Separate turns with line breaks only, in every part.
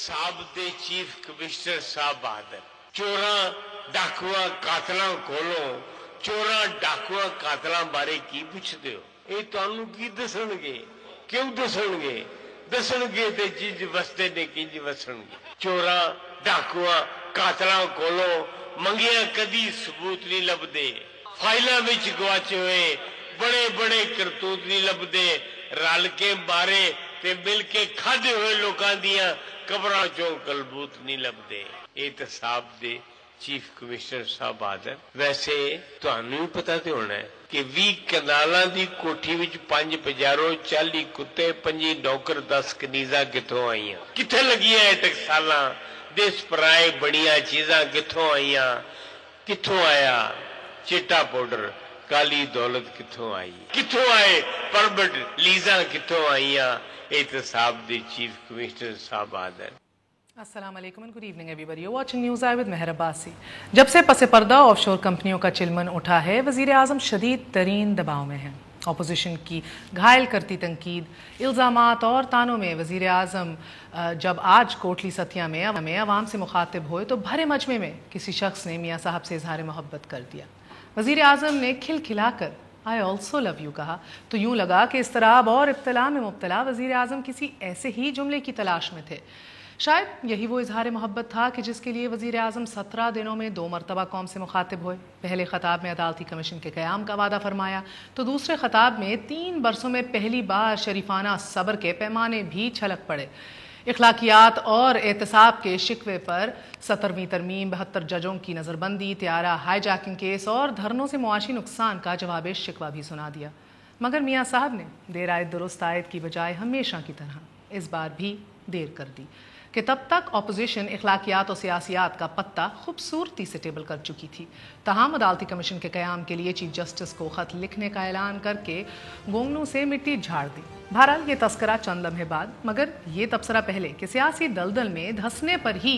एहतसाब दे chief commissioner साहब बहादुर चोरां डाकुआं कातलां कोलों चोरां डाकुआं कातलां बारे की पुछदे हो? ਇਹ ਤੁਹਾਨੂੰ ਕੀ ਦੱਸਣਗੇ? ਕਿਉਂ ਦੱਸਣਗੇ? ਦੱਸਣਗੇ ਤੇ ਜਿੰਜ ਵਸਦੇ ਨੇ ਕਿੰਜ ਵਸਣਗੇ। ਚੋਰਾਂ ਡਾਕੂਆਂ ਕਾਤਲਾਂ ਕੋਲੋਂ ਮੰਗਿਆ ਕਦੀ ਸਬੂਤ ਨਹੀਂ ਲੱਭਦੇ, ਫਾਈਲਾਂ ਵਿੱਚ ਗਵਾਚੇ ਹੋਏ ਬੜੇ ਬੜੇ ਕਰਤੂਤ ਨਹੀਂ ਲੱਭਦੇ, ਰਲ ਕੇ ਮਾਰੇ ਤੇ ਮਿਲ ਕੇ ਖਾਧੇ ਹੋਏ ਲੋਕਾਂ ਦੀਆਂ ਕਬਰਾਂ ਚੋਂ ਕਲਬੂਤ ਨਹੀਂ ਲੱਭਦੇ। एहतसाब दे चीफ कमिश्नर साहब बहादुर वैसे ਤੁਹਾਨੂੰ ਪਤਾ ਤੇ ਹੋਣਾ ਹੈ ਕਿ 20 ਕਨਾਲਾਂ ਦੀ ਕੋਠੀ ਵਿੱਚ 5 ਪਜਾਰੋ 40 ਕੁੱਤੇ 5 ਨੌਕਰ 10 ਕਨੀਜ਼ਾਂ ਕਿੱਥੋਂ ਆਈਆਂ? ਕਿੱਥੇ ਲੱਗੀਆਂ ਇਹ ਟਕਸਾਲਾਂ? ਦੇਸ ਪਰਾਏ ਬੜੀਆਂ ਚੀਜ਼ਾਂ ਕਿੱਥੋਂ ਆਈਆਂ? ਕਿੱਥੋਂ ਆਇਆ ਚਿੱਟਾ ਪਾਊਡਰ? ਕਾਲੀ ਦੌਲਤ ਕਿੱਥੋਂ ਆਈ? ਕਿੱਥੋਂ ਆਏ ਪਰਮਿਟ ਲੀਜ਼ਾਂ ਕਿੱਥੋਂ ਆਈਆਂ? एहतसाब दे चीफ कमिश्नर साहब बहादुर।
अस्सलाम वालेकुम and good evening everybody, you watching News Eye with Mehar Abbasi. जब से पसे पर्दा ऑफशोर कंपनियों का चिलमन उठा है, वज़ीर आज़म शदीद तरीन दबाव में हैं। अपोजिशन की घायल करती तनकीद, इल्ज़ामात और तानों में वज़ीर आज़म जब आज कोटली सतिया में अवाम से मुखातिब हुए तो भरे मजमे में किसी शख्स ने मियाँ साहब से इजहार मोहब्बत कर दिया। वज़ीर आज़म ने खिलखिलाकर आई ऑल्सो लव यू कहा तो यूँ लगा कि इस्तराब और इब्तला में मुब्तला वज़ीर आज़म किसी ऐसे ही जुमले की तलाश में थे। शायद यही वो इजहार मोहब्बत था कि जिसके लिए वज़ीर आज़म 17 दिनों में 2 मरतबा कौम से मुखातिब हुए। पहले ख़ताब में अदालती कमीशन के क़याम का वादा फरमाया तो दूसरे ख़ताब में 3 बरसों में पहली बार शरीफाना सब्र के पैमाने भी छलक पड़े। इखलाकियात और एहतसाब के शिकवे पर 17वीं तरमीम 72 जजों की नज़रबंदी, त्यारा हाईजैकिंग केस और धरनों से मुआशी नुकसान का जवाब शिकवा भी सुना दिया। मगर मियाँ साहब ने देर आयत दुरुस्त आयत की बजाय हमेशा की तरह इस बार भी देर कर दी कि तब तक अपोजिशन इखलाकियात और सियासियात का पत्ता खूबसूरती से टेबल कर चुकी थी। तमाम अदालती कमीशन के क़याम के लिए चीफ जस्टिस को ख़त लिखने का ऐलान करके गोंगनू से मिट्टी झाड़ दी। बहरहाल ये तस्करा चंद लम्हे बाद, मगर ये तबसरा पहले कि सियासी दलदल में धंसने पर ही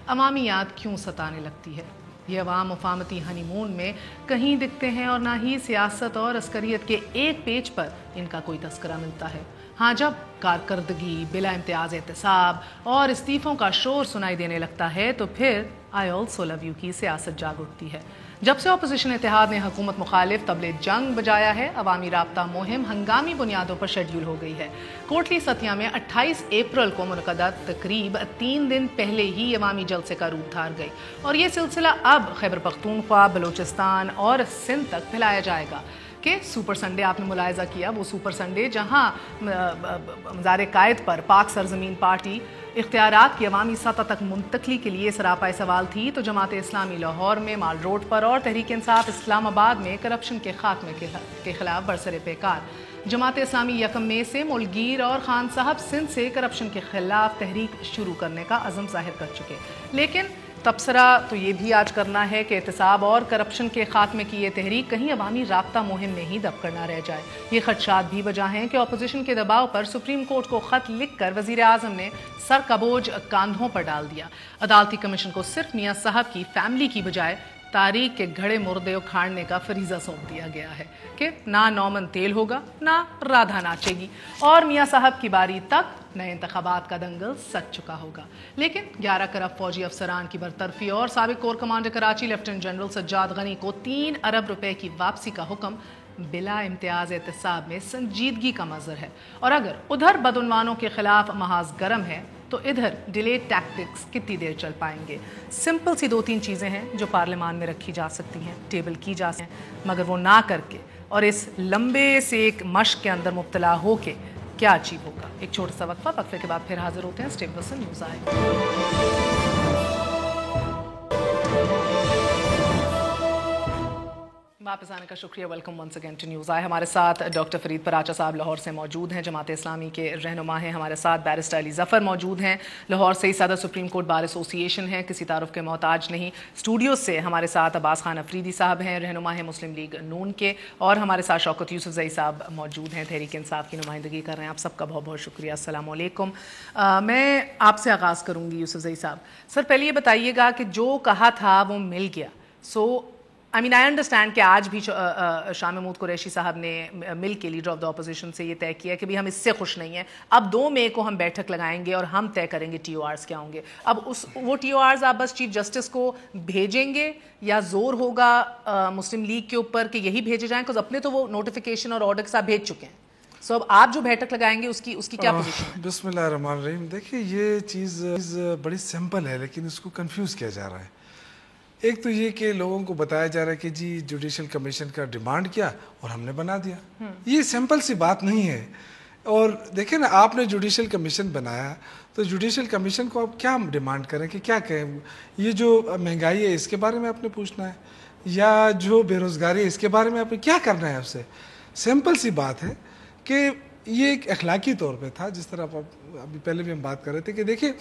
अवामी याद क्यों सताने लगती है। ये अवाम मुफाहमती हनीमून में कहीं दिखते हैं और ना ही सियासत और अस्करियत के एक पेज पर इनका कोई तस्करा मिलता है। हाँ, जब कारकर्दगी, बिला इम्तियाज़ एहतसाब और इस्तीफ़ों का शोर सुनाई देने लगता है तो फिर आई ऑल्सो लव यू की सियासत जाग उठती है। जब से अपोजिशन इत्तेहाद ने हुकूमत मुखालिफ तबले जंग बजाया है, अवामी राब्ता मुहिम हंगामी बुनियादों पर शेड्यूल हो गई है। कोटली सतिया में 28 अप्रैल को मुनक़दा तकरीब 3 दिन पहले ही अवामी जलसे का रूप धार गई और ये सिलसिला अब खैबर पख्तूनख्वा, बलूचिस्तान और सिंध तक फैलाया जाएगा। कि सुपर संडे आपने मुलायजा किया, वो सुपर संडे जहाँ मज़ार कायद पर पाक सरजमीन पार्टी इख्तियारात की अवामी सतह तक मुंतकली के लिए सरापाए सवाल थी, तो जमात इस्लामी लाहौर में माल रोड पर और तहरीक इंसाफ इस्लामाबाद में करप्शन के खात्मे के खिलाफ बरसरे पैकार। जमात इस्लामी यकम में से मुलगीर और खान साहब सिंध से करप्शन के खिलाफ तहरीक शुरू करने का अज़म जाहिर कर चुके, लेकिन तबसरा तो ये भी आज करना है कि एहतसाब और करप्शन के खात्मे की ये तहरीक कहीं अवामी राब्ता मुहिम में ही दबकर ना रह जाए। ये खदशात भी वजह हैं कि अपोजिशन के दबाव पर सुप्रीम कोर्ट को ख़त लिख कर वज़ीर आज़म ने सर का बोझ कांधों पर डाल दिया। अदालती कमीशन को सिर्फ मियाँ साहब की फैमिली की बजाय तारीख के घड़े मुर्दे उखाड़ने का फरीज़ा सौंप दिया गया है कि ना नौमन तेल होगा ना राधा नाचेगी और मियाँ साहब की बारी तक नए इंतखाबात का दंगल सच चुका होगा। लेकिन 11 करप्ट फौजी अफसरान की बरतरफी और साबिक corps commander Karachi lieutenant general Sajjad Ghani को 3 अरब रुपए की वापसी का हुक्म बिला इम्तियाज़ एहतसाब में संजीदगी का मज़हर है। और अगर उधर बदउनवानों के खिलाफ महाज गर्म है तो इधर डिले टैक्टिक्स कितनी देर चल पाएंगे। सिंपल सी 2-3 चीज़ें हैं जो पार्लियामान में रखी जा सकती हैं, टेबल की जा सकती हैं, मगर वो ना करके और इस लंबे से एक मश्क के अंदर मुब्तला हो के क्या अचीव होगा। एक छोटा सा वक्फे के बाद फिर हाजिर होते हैं। स्टे विद न्यूज़ आए। वापस आने का शुक्रिया। Welcome once again to news आए। हमारे साथ डॉक्टर फरीद पराचा साहब लाहौर से मौजूद हैं, जमात इस्लामी के रहनुमा हैं। हमारे साथ बैरिस्टर अली ज़फ़र मौजूद हैं, लाहौर से ही सदर सुप्रीम कोर्ट बार एसोसिएशन हैं, किसी तारुफ के मोहताज नहीं। स्टूडियो से हमारे साथ अब्बास खान अफरीदी साहब हैं, रहनुमा हैं मुस्लिम लीग नून के, और हमारे साथ शौकत यूसुफ ज़ई साहब मौजूद हैं, तहरीक इंसाफ की नुमाइंदगी कर रहे हैं। आप सबका बहुत बहुत शुक्रिया। अस्सलाम वालेकुम। मैं आपसे आगाज़ करूँगी यूसुफ ज़ई साहब। सर, पहले ये बताइएगा कि जो कहा था वो मिल गया, सो I mean, I understand کہ آج بھی شاہ محمود قریشی صاحب نے مل کے لیڈر آف دا اپوزیشن سے یہ طے کیا کہ ہم اس سے خوش نہیں ہیں, اب 2 مئی کو ہم بیٹھک لگائیں گے اور ہم طے کریں گے ٹی او آرز کیا ہوں گے. اب وہ ٹی او آرز آپ بس چیف جسٹس کو بھیجیں گے یا زور ہوگا مسلم لیگ کے اوپر کہ یہی بھیجے جائیں؟ because اپنے تو وہ نوٹیفیکیشن اور آرڈر کے ساتھ بھیج چکے ہیں. سو اب آپ جو بیٹھک لگائیں گے اس کی کیا پوزیشن ہے؟
بسم اللہ الرحمن الرحیم. دیکھیے یہ چیز بڑی سمپل ہے لیکن اس کو کنفیوز کیا جا رہا ہے. ایک تو یہ کہ لوگوں کو بتایا جا رہا ہے کہ جی جوڈیشل کمیشن کا ڈیمانڈ کیا اور ہم نے بنا دیا. یہ سمپل سی بات نہیں ہے. اور دیکھیں نا, آپ نے جوڈیشل کمیشن بنایا تو جوڈیشل کمیشن کو آپ کیا ڈیمانڈ کریں کہ کیا کہیں؟ یہ جو مہنگائی ہے اس کے بارے میں آپ نے پوچھنا ہے, یا جو بے روزگاری ہے اس کے بارے میں آپ نے کیا کرنا ہے؟ اس سے سمپل سی بات ہے کہ یہ ایک اخلاقی طور پہ تھا. جس طرح ابھی پہلے بھی ہم بات کر رہے تھے کہ دیکھیں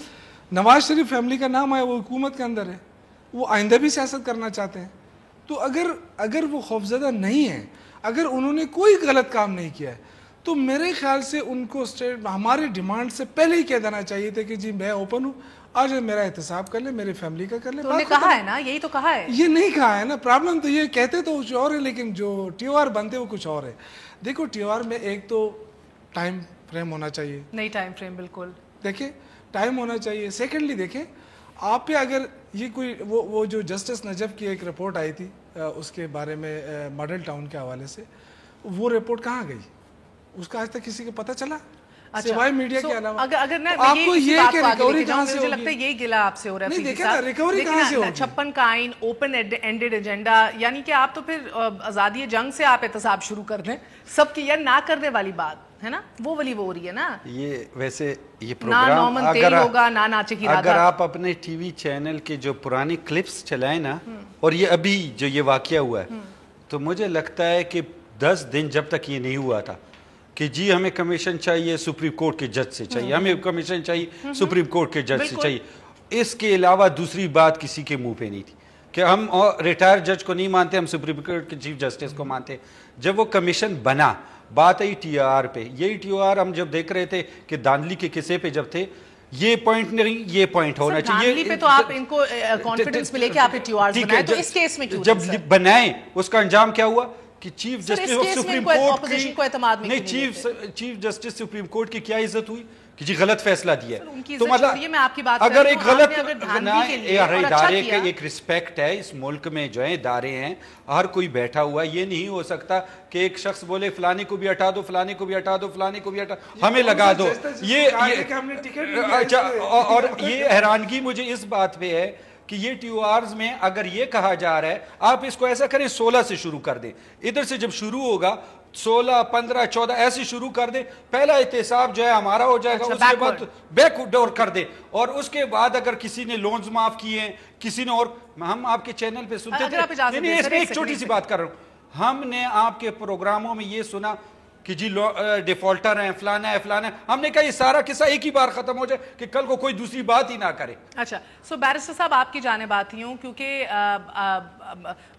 نواز شریف فیملی کا نام ہے, وہ حکومت کے اندر ہے, وہ آئندہ بھی سیاست کرنا چاہتے ہیں. تو اگر وہ خوفزدہ نہیں ہیں, اگر انہوں نے کوئی غلط کام نہیں کیا ہے, تو میرے خیال سے ان کو ہمارے ڈیمانڈ سے پہلے ہی کہہ دینا چاہیے تھا کہ جی میں اوپن ہوں, آج میرا احتساب کر لیں, میری فیملی کا کر لیں.
تو کہا ہے نا, یہی تو کہا ہے.
یہ نہیں کہا ہے نا. پرابلم تو یہ کہتے تو کچھ اور ہے لیکن جو ٹی او آر بنتے وہ کچھ اور ہے. دیکھو ٹی او آر میں ایک تو ٹائم فریم ہونا چاہیے.
نہیں ٹائم فریم بالکل
دیکھیں ٹائم ہونا چاہیے. سیکنڈلی دیکھیں آپ پہ اگر یہ کوئی وہ جو جسٹس نجف کی ایک رپورٹ آئی تھی اس کے بارے میں ماڈل ٹاؤن کے حوالے سے, وہ رپورٹ کہاں گئی؟ اس کا آج تک کسی کو پتہ چلا سوائے میڈیا کے علاوہ؟
اگر
آپ کو یہ کہ ریکوری کہاں سے ہوگی؟
مجھے لگتا ہے یہی گلا آپ سے ہو رہا ہے.
نہیں دیکھیں نا ریکوری کہاں سے ہوگی؟
56 کا آئین, اوپن اینڈڈ ایجنڈا, یعنی کہ آپ تو پھر آزادی جنگ سے آپ احتساب شروع کر دیں. سب کی یہ نہ کرنے والی بات ہے نا, وہ والی وہ ہو رہی ہے نا.
یہ ویسے یہ
نہ نومن تیل ہوگا نہ ناچے کی راگا.
اگر آپ اپنے ٹی وی چینل کے جو پرانی کلپس چلائیں نا, اور یہ ابھی جو یہ واقعہ ہوا ہے, تو مجھے لگتا ہے کہ 10 دن جب تک یہ نہیں ہوا تھا کہ جی ہمیں کمیشن چاہیے سپریم کورٹ کے جج سے چاہیے, ہمیں کمیشن چاہیے سپریم کورٹ کے جج سے چاہیے, اس کے علاوہ دوسری بات کسی کے منہ پہ نہیں تھی کہ ہم ریٹائر جج کو نہیں مانتے, ہم سپریم کورٹ کے چیف جسٹس کو مانتے. جب وہ کمیشن بنا, بات آئی ٹی آر پہ, یہی ٹی او آر ہم جب دیکھ رہے تھے کہ دانلی کے قصے پہ جب تھے, یہ پوائنٹ نہیں یہ پوائنٹ ہونا چاہیے.
دانلی پہ تو آپ ان کو کانفیڈنس میں لے کے آپ نے ٹی او آر بنائے, تو اس کیس میں کیوں
جب بنائیں اس کا انجام کیا ہوا کہ chief justice of supreme court
نہیں,
چیف جسٹس سپریم کورٹ کی کیا عزت ہوئی کہ جی غلط فیصلہ دیا.
تو مطلب
اگر ایک غلط ادارے کے ایک رسپیکٹ ہے اس ملک میں, جو ہے ادارے ہیں, ہر کوئی بیٹھا ہوا ہے. یہ نہیں ہو سکتا کہ ایک شخص بولے فلانے کو بھی ہٹا دو, فلانے کو بھی ہٹا دو, فلانے کو بھی ہٹا, ہمیں لگا دو. اور یہ حیرانگی مجھے اس بات پہ ہے کہ یہ ٹی او آرز میں اگر یہ کہا جا رہا ہے آپ اس کو ایسا کریں 16 سے شروع کر دیں, ادھر سے جب شروع ہوگا 16, 15, 14 ایسے شروع کر دیں, پہلا احتساب جو ہے ہمارا ہو جائے گا, اس کے بعد بیک ڈور کر دیں, اور اس کے بعد اگر کسی نے لونز معاف کیے ہیں, کسی نے, اور ہم آپ کے چینل پہ سنتے تھے, نہیں اس میں ایک چھوٹی سی بات کر رہا ہوں, ہم نے آپ کے پروگراموں میں یہ سنا کہ جی ڈیفالٹر ہیں, فلانا ہے فلانا ہے, ہم نے کہا یہ سارا قصہ ایک ہی بار ختم ہو جائے کہ کل کو کوئی دوسری بات ہی نہ کرے.
اچھا, سو بیرسٹر صاحب آپ کی جانب آتی ہوں, کیونکہ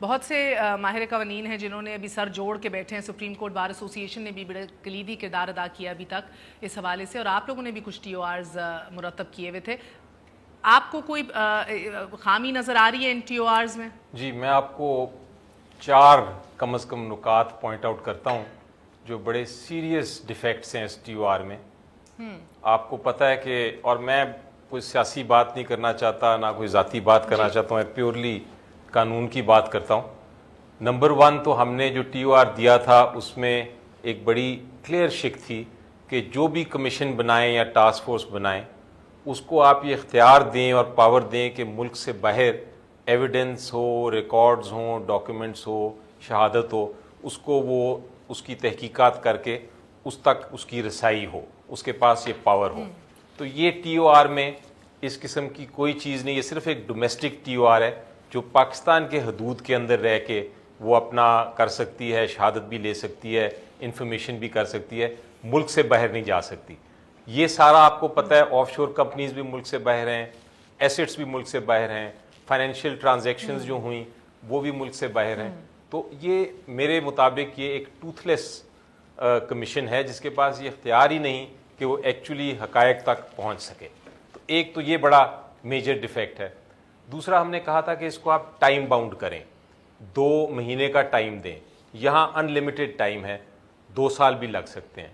بہت سے ماہر قوانین ہیں جنہوں نے ابھی سر جوڑ کے بیٹھے ہیں. سپریم کورٹ بار ایسوسی ایشن نے بھی بڑے کلیدی کردار ادا کیا ابھی تک اس حوالے سے, اور آپ لوگوں نے بھی کچھ ٹی او آرز مرتب کیے ہوئے تھے. آپ کو کوئی خامی نظر آ رہی ہے ان ٹی او آرز میں؟
جی, میں آپ کو 4 کم از کم نکات پوائنٹ آؤٹ کرتا ہوں جو بڑے سیریس ڈیفیکٹس ہیں اس ٹی او آر میں. آپ کو پتہ ہے کہ, اور میں کوئی سیاسی بات نہیں کرنا چاہتا, نہ کوئی ذاتی بات کرنا چاہتا ہوں, پیورلی قانون کی بات کرتا ہوں. نمبر 1 تو ہم نے جو ٹی او آر دیا تھا اس میں ایک بڑی کلیئر شک تھی کہ جو بھی کمیشن بنائیں یا ٹاسک فورس بنائیں اس کو آپ یہ اختیار دیں اور پاور دیں کہ ملک سے باہر ایویڈنس ہو, ریکارڈز ہوں, ڈاکیومنٹس ہو, شہادت ہو, اس کو وہ اس کی تحقیقات کر کے اس تک اس کی رسائی ہو, اس کے پاس یہ پاور ہو. تو یہ ٹی او آر میں اس قسم کی کوئی چیز نہیں, یہ صرف ایک ڈومیسٹک ٹی او آر ہے جو پاکستان کے حدود کے اندر رہ کے وہ اپنا کر سکتی ہے, شہادت بھی لے سکتی ہے, انفارمیشن بھی کر سکتی ہے, ملک سے باہر نہیں جا سکتی. یہ سارا آپ کو پتہ ہے, آف شور کمپنیز بھی ملک سے باہر ہیں, ایسٹس بھی ملک سے باہر ہیں, فائنینشیل ٹرانزیکشنز جو ہوئیں وہ بھی ملک سے باہر ہیں. تو یہ میرے مطابق یہ ایک ٹوتھ لیس کمیشن ہے جس کے پاس یہ اختیار ہی نہیں کہ وہ ایکچولی حقائق تک پہنچ سکے. تو ایک تو یہ بڑا میجر ڈیفیکٹ ہے. دوسرا ہم نے کہا تھا کہ اس کو آپ ٹائم باؤنڈ کریں. 2 مہینے کا ٹائم دیں. یہاں انلمیٹڈ ٹائم ہے, 2 سال بھی لگ سکتے ہیں.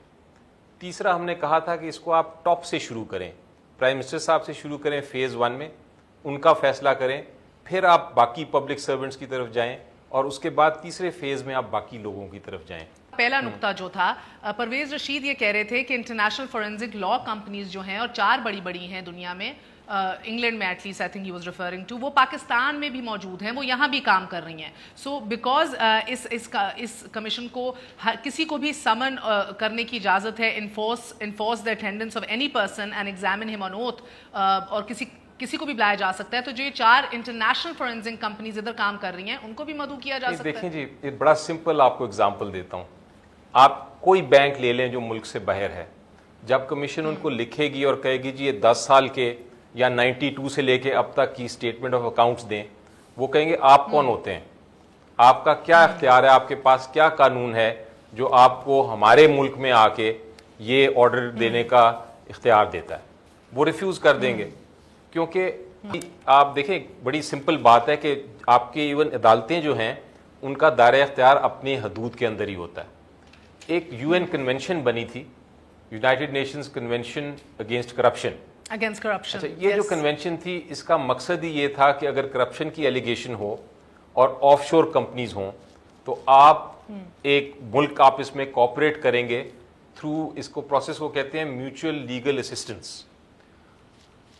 تیسرا ہم نے کہا تھا کہ اس کو آپ ٹاپ سے شروع کریں, پرائم منسٹر صاحب سے شروع کریں فیز 1 میں, ان کا فیصلہ کریں, پھر آپ باقی پبلک سرونٹس کی طرف جائیں, اور اس کے بعد تیسرے فیز میں آپ باقی لوگوں کی طرف جائیں.
پہلا نقطہ جو تھا, پرویز رشید یہ کہہ رہے تھے کہ انٹرنیشنل فورینزک لا کمپنیز جو ہیں, اور 4 بڑی ہیں دنیا میں, انگلینڈ میں at least I think he was referring to, وہ پاکستان میں بھی موجود ہیں, وہ یہاں بھی کام کر رہی ہیں. سو بیکاز اس کمیشن کو کسی کو بھی سمن کرنے کی اجازت ہے, enforce the attendance of any person and examine ہم آن اوتھ, اور کسی کو بھی بلایا جا سکتا ہے. تو جو یہ 4 انٹرنیشنل فورینزک کمپنیز ادھر کام کر رہی ہیں, ان کو بھی مدعو کیا جا سکتا ہے.
دیکھیں جی, ایک بڑا سمپل آپ کو اگزامپل دیتا ہوں. آپ کوئی بینک لے لیں جو ملک سے باہر ہے, جب کمیشن ان کو لکھے گی اور کہے گی جی یہ 10 سال کے یا 92 سے لے کے اب تک کی اسٹیٹمنٹ آف اکاؤنٹس دیں, وہ کہیں گے آپ کون ہوتے ہیں, آپ کا کیا اختیار ہے, آپ کے پاس کیا قانون ہے جو آپ کو ہمارے ملک میں آ کے یہ آرڈر دینے کا اختیار دیتا ہے. وہ ریفیوز کر دیں گے, کیونکہ آپ دیکھیں بڑی سمپل بات ہے کہ آپ کی ایون عدالتیں جو ہیں ان کا دائرہ اختیار اپنی حدود کے اندر ہی ہوتا ہے. ایک UN کنونشن بنی تھی, United nations convention against corruption. یہ جو کنونشن تھی, اس کا مقصد ہی یہ تھا کہ اگر کرپشن کی ایلیگیشن ہو اور آف شور کمپنیز ہوں تو آپ ایک ملک آپ اس میں کوآپریٹ کریں گے تھرو, اس کو پروسیس کو کہتے ہیں میوچل لیگل اسسٹنس.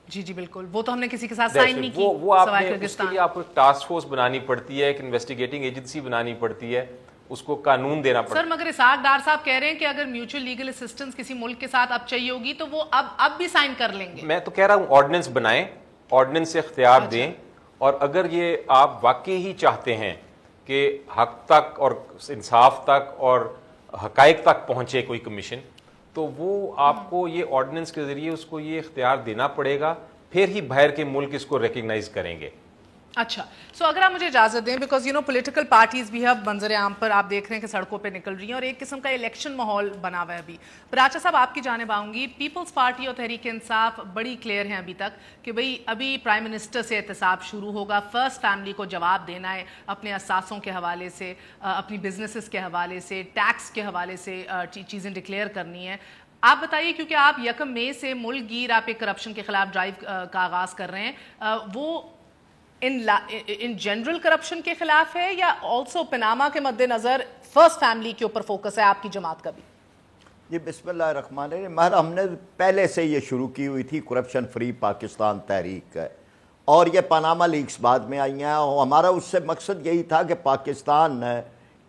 جی بالکل, وہ تو ہم نے کسی کے ساتھ سائن نہیں کی.
وہ آپ نے اس کے لیے آپ کو ٹاسک فورس بنانی پڑتی ہے, ایک انویسٹیگیٹنگ ایجنسی بنانی پڑتی ہے, اس کو قانون دینا پڑتا ہے.
سر مگر اسحاق ڈار صاحب کہہ رہے ہیں کہ اگر میوچل لیگل اسسٹنس کسی ملک کے ساتھ اب چاہیے ہوگی تو وہ اب بھی سائن کر لیں گے.
میں تو کہہ رہا ہوں آرڈیننس بنائیں, آرڈیننس سے اختیار دیں, اور اگر یہ آپ واقعی ہی چاہتے ہیں کہ حق تک اور انصاف تک اور حقائق تک پہنچے کوئی کمیشن, تو وہ آپ کو یہ آرڈیننس کے ذریعے اس کو یہ اختیار دینا پڑے گا, پھر ہی باہر کے ملک اس کو ریکگنائز کریں گے.
اچھا, سو اگر آپ مجھے اجازت دیں, بیکاز پولیٹیکل پارٹیز بھی اب منظر عام پر آپ دیکھ رہے ہیں کہ سڑکوں پہ نکل رہی ہیں اور ایک قسم کا الیکشن ماحول بنا ہوا ہے ابھی. پراچا صاحب آپ کی جانب آؤں گی. پیپلز پارٹی اور تحریک انصاف بڑی کلیئر ہیں ابھی تک کہ بھئی ابھی پرائم منسٹر سے احتساب شروع ہوگا, فرسٹ فیملی کو جواب دینا ہے اپنے اثاثوں کے حوالے سے, اپنی بزنسز کے حوالے سے, ٹیکس کے حوالے سے چیزیں ڈکلیئر کرنی ہیں. آپ بتائیے, کیونکہ آپ 1 مئی سے ملک گیر آپ ایک کرپشن کے خلاف ڈرائیو کا آغاز کر رہے ہیں, وہ ان جنرل کرپشن کے خلاف ہے یا آلسو پناما کے مد نظر فرسٹ فیملی کے اوپر فوکس ہے آپ کی جماعت کا بھی؟
جی بسم اللہ الرحمن الرحیم. ہم نے پہلے سے یہ شروع کی ہوئی تھی کرپشن فری پاکستان تحریک ہے, اور یہ پاناما لیکس بعد میں آئی ہیں. ہمارا اس سے مقصد یہی تھا کہ پاکستان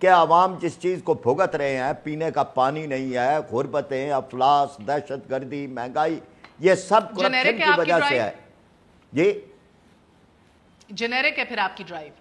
کہ عوام جس چیز کو بھگت رہے ہیں, پینے کا پانی نہیں ہے, غربتیں, افلاس, دہشت گردی, مہنگائی, یہ سب کرپشن کی وجہ سے ہے. جی
جنیرک ہے پھر آپ کی ڈرائیو؟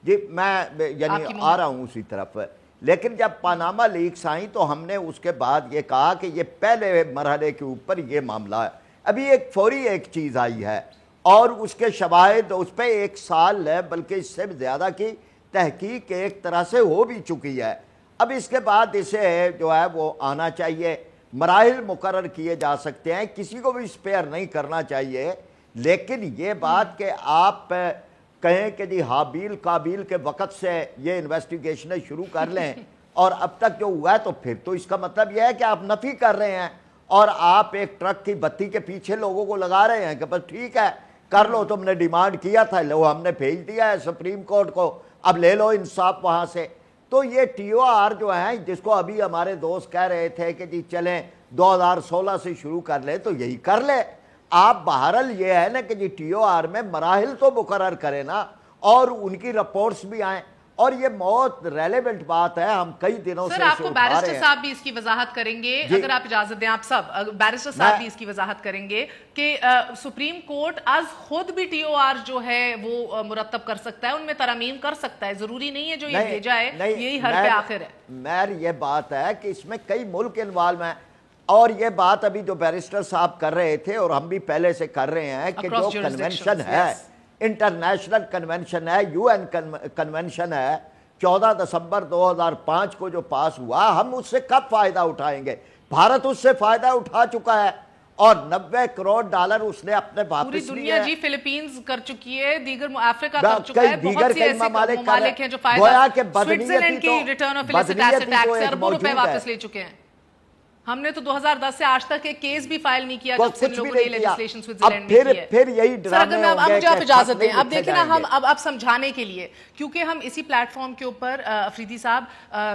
جی میں یعنی آ رہا ہوں اسی طرف. لیکن جب پاناما لیکس آئیں تو ہم نے اس کے بعد یہ کہا کہ یہ پہلے مرحلے کے اوپر یہ معاملہ ہے. ابھی ایک فوری ایک چیز آئی ہے اور اس کے شواہد اس پہ 1 سال ہے, بلکہ اس سے زیادہ کی تحقیق ایک طرح سے ہو بھی چکی ہے. اب اس کے بعد اسے جو ہے وہ آنا چاہیے, مراحل مقرر کیے جا سکتے ہیں, کسی کو بھی اسپیئر نہیں کرنا چاہیے. لیکن یہ بات کہ آپ کہیں کہ جی حابیل قابیل کے وقت سے یہ انویسٹیگیشنیں شروع کر لیں اور اب تک جو ہوا ہے, تو پھر تو اس کا مطلب یہ ہے کہ آپ نفی کر رہے ہیں اور آپ ایک ٹرک کی بتی کے پیچھے لوگوں کو لگا رہے ہیں کہ بس ٹھیک ہے کر لو, تم نے ڈیمانڈ کیا تھا, لو ہم نے بھیج دیا ہے سپریم کورٹ کو, اب لے لو انصاف وہاں سے. تو یہ TOR جو ہیں, جس کو ابھی ہمارے دوست کہہ رہے تھے کہ جی چلیں 2016 سے شروع کر لیں, تو یہی کر لیں آپ. بہرحال یہ ہے نا کہ جی TOR میں مراحل تو مقرر کریں نا, اور ان کی رپورٹس بھی آئیں, اور یہ بہت ریلیونٹ بات ہے. ہم کئی دنوں سے
سر آپ کو بیرسٹر صاحب بھی اس کی وضاحت کریں گے, اگر آپ اجازت دیں, آپ سب بیرسٹر صاحب بھی اس کی وضاحت کریں گے کہ سپریم کورٹ از خود بھی TOR جو ہے وہ مرتب کر سکتا ہے, ان میں ترامیم کر سکتا ہے, ضروری نہیں ہے جو یہ بھیجا ہے یہی حرف آخر ہے.
میر یہ بات ہے کہ اس میں کئی ملک انوالو ہیں, اور یہ بات ابھی جو بیرسٹر صاحب کر رہے تھے اور ہم بھی پہلے سے کر رہے ہیں کہ جو کنونشن ہے, انٹرنیشنل کنونشن ہے, UN کنونشن ہے, 14 دسمبر 2005 کو جو پاس ہوا, ہم اس سے کب فائدہ اٹھائیں گے؟ بھارت اس سے فائدہ اٹھا چکا ہے, اور $90 करोड़ उसने अपने वापस
पूरी दुनिया जी फिलीपींस कर चुकी है, दीगर अफ्रीका
दा-
कर चुका है,
कई
बहुत सी
कई
ऐसे
ममालिक
ममालिक हैं जो
गोया
फायदा
के बदनीयती
स्विट्जरलैंड की
तो-
रिटर्न ऑफ इलिसिट
बदनीयती
एसेट
तो
टैक्स से
एक
अरबों रुपए
मौजूद
वापस
है।
ले चुके हैं। हमने तो 2010 से आज तक एक केस भी फाइल नहीं किया जब से
कुछ भी
लोगों ने
नहीं किया।
लेजिस्लेशन
अब
स्विट्जरलैंड में की है।
फिर यही
सर
ड्रामे
अगर मैं अब
होंगे
मुझे आप
कि
इजाजत
खत
दें,
नहीं
अब
लिखे
देखिए ना हम
जाएंगे।
अब समझाने के लिए, क्योंकि हम इसी प्लेटफॉर्म के ऊपर अफरीदी साहब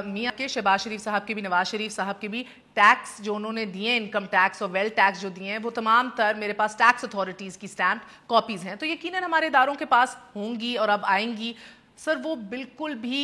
मियां के शहबाज शरीफ साहब के भी, नवाज शरीफ साहब के भी टैक्स जो उन्होंने दिए, इनकम टैक्स और वेल्थ टैक्स जो दिए हैं, वो तमाम तर मेरे पास टैक्स अथॉरिटीज की स्टैम्प कॉपीज हैं, तो यकीनन हमारे इदारों के पास होंगी और अब आएंगी। सर वो बिल्कुल भी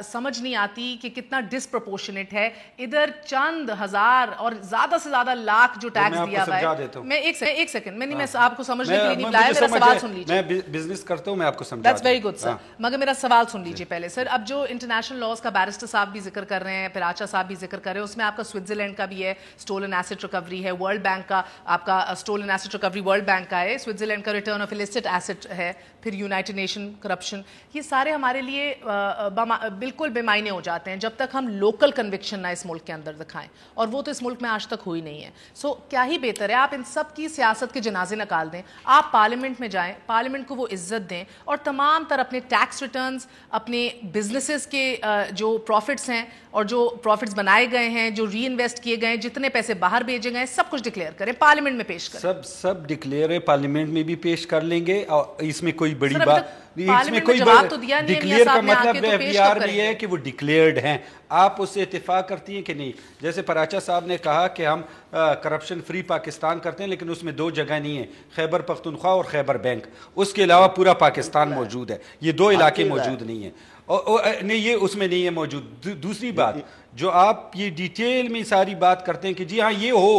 समझ नहीं आती कि कितना डिसप्रोपोर्शनेट है, इधर चंद हजार और ज्यादा से ज्यादा लाख जो टैक्स दिया हुआ है। मैं एक सेकंड मैं आपको समझने के लिए नहीं बुलाया, मेरा सवाल सुन लीजिए।
मैं बिजनेस करता हूं, मैं आपको समझा
दैट्स वेरी गुड सर, मगर मेरा सवाल सुन लीजिए पहले। सर अब जो इंटरनेशनल लॉज का बैरिस्टर साहब भी जिक्र कर रहे हैं, पिराचा साहब भी जिक्र कर रहे हैं, उसमें आपका स्विट्जरलैंड का भी है, स्टोलन एसेट रिकवरी है, वर्ल्ड बैंक का आपका stolen asset recovery World Bank का है, स्विट्जरलैंड का रिटर्न ऑफ इलिसिट एसेट है, फिर यूनाइटेड नेशन करप्शन, ये सारे हमारे लिए बिल्कुल बेमायने हो जाते हैं जब तक हम लोकल कन्विक्शन ना इस मुल्क के अंदर दिखाएं, और वो तो इस मुल्क में आज तक हुई नहीं है। सो क्या ही बेहतर है आप इन सब की सियासत के जनाजे निकाल दें, आप पार्लियामेंट में जाएं, पार्लियामेंट को वो इज्जत दें, और तमाम तर अपने टैक्स रिटर्न्स, अपने बिजनेसेस के जो प्रॉफिट्स हैं और जो प्रॉफिट्स बनाए गए हैं, जो री इन्वेस्ट किए गए हैं, जितने पैसे बाहर भेजे गए हैं, सब कुछ डिक्लेयर करें, पार्लियामेंट में पेश करें।
सब डिक्लेयर है, पार्लियामेंट में भी पेश कर लेंगे, और इसमें कोई बड़ी
सर,
बात
इसमें कोई जवाब तो दिया नहीं है,
डिक्लेयर का
मियां साहब ने
मतलब
आके तो पेश
एफबीआर
कब
में ये है कि वो डिक्लेयर्ड हैं। आप उससे इत्तेफाक करती हैं कि नहीं? जैसे पराचा साहब ने कहा कि हम करप्शन फ्री पाकिस्तान करते हैं, लेकिन उसमें दो जगह नहीं है, खैबर पख्तूनख्वा और खैबर बैंक, उसके अलावा पूरा पाकिस्तान मौजूद है, ये दो इलाके मौजूद नहीं है, और नहीं ये उसमें नहीं है मौजूद। दूसरी बात, जो आप ये डिटेल में सारी बात करते हैं कि जी हाँ ये हो,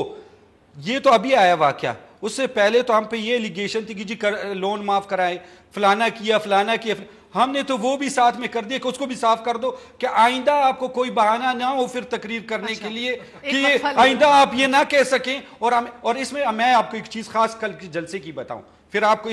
ये तो अभी आया वाकया, उससे पहले तो हम पे ये एलिगेशन थी कि जी लोन माफ कराए, फलाना किया, हमने तो वो भी साथ में कर दिया कि उसको भी साफ कर दो कि आइंदा आपको कोई बहाना ना हो फिर तकरीर करने के लिए कि आइंदा आप ये ना कह सकें। और इसमें मैं आपको एक चीज खास कल के जलसे की बताऊं, फिर आपको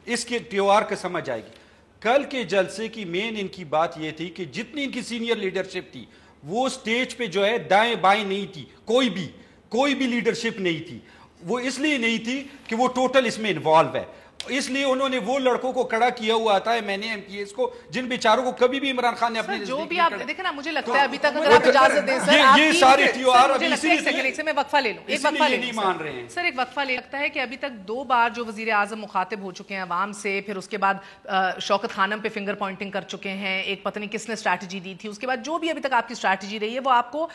इसके त्योहार का समझ आएगी। कल के जलसे की मेन इनकी बात यह थी कि जितनी इनकी सीनियर लीडरशिप थी वो स्टेज पे जो है दाएं बाएं नहीं थी, कोई भी लीडरशिप नहीं थी। वो इसलिए नहीं थी कि वो टोटल इसमें इन्वॉल्व है, इसलिए उन्होंने वो लड़कों को खड़ा किया हुआ था, मैंने एमपीएस को, जिन बेचारों को कभी भी इमरान खान ने अपने
जो भी आप देखें ना, मुझे लगता है अभी तक अगर आप इजाजत दें सर,
ये सारे त्योहार
मुझे लगता है एक मैं वक्फा ले लूं, एक वक्फा ले
नहीं मान रहे हैं
सर, एक वक्फा ले लगता है कि अभी तक 2 बार जो वजीर आजम मुखातिब हो चुके हैं अवाम से, फिर उसके बाद शौकत खानम पे फिंगर पॉइंटिंग कर चुके हैं, एक पता नहीं किसने स्ट्रैटेजी दी थी, उसके बाद जो भी अभी तक आपकी स्ट्रैटेजी रही है वो आपको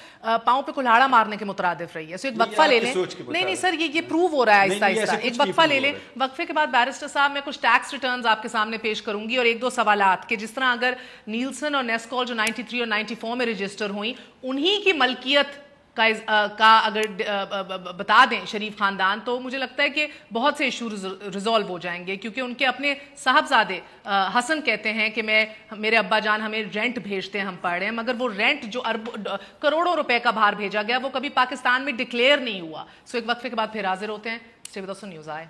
पांव पे कुल्हाड़ा मारने के मुतरादिफ रही है। सो एक वक्फा ले लें, नहीं सर ये प्रूव हो रहा है आहिस्ता आहिस्ता, एक वक्फा ले लें। वक्फे के बाद बैरिस्टर साहब मैं कुछ टैक्स रिटर्न्स आपके सामने पेश करूंगी और 1-2 सवालात के, जिस तरह अगर नीलसन और नेस्कॉल जो 93 और 94 में रजिस्टर हुई, उन्हीं की मलकियत का अगर बता दें शरीफ खानदान, तो मुझे लगता है कि बहुत से इशू रिजॉल्व हो जाएंगे, क्योंकि उनके अपने साहबजादे हसन कहते हैं कि मेरे अब्बा जान हमें रेंट भेजते हैं, हम पढ़ रहे हैं, मगर वो रेंट जो करोड़ों रुपए का भार भेजा गया वो कभी पाकिस्तान में डिक्लेयर नहीं हुआ। सो एक वक्फे के बाद फिर हाजिर होते हैं। Stay with us on news आए।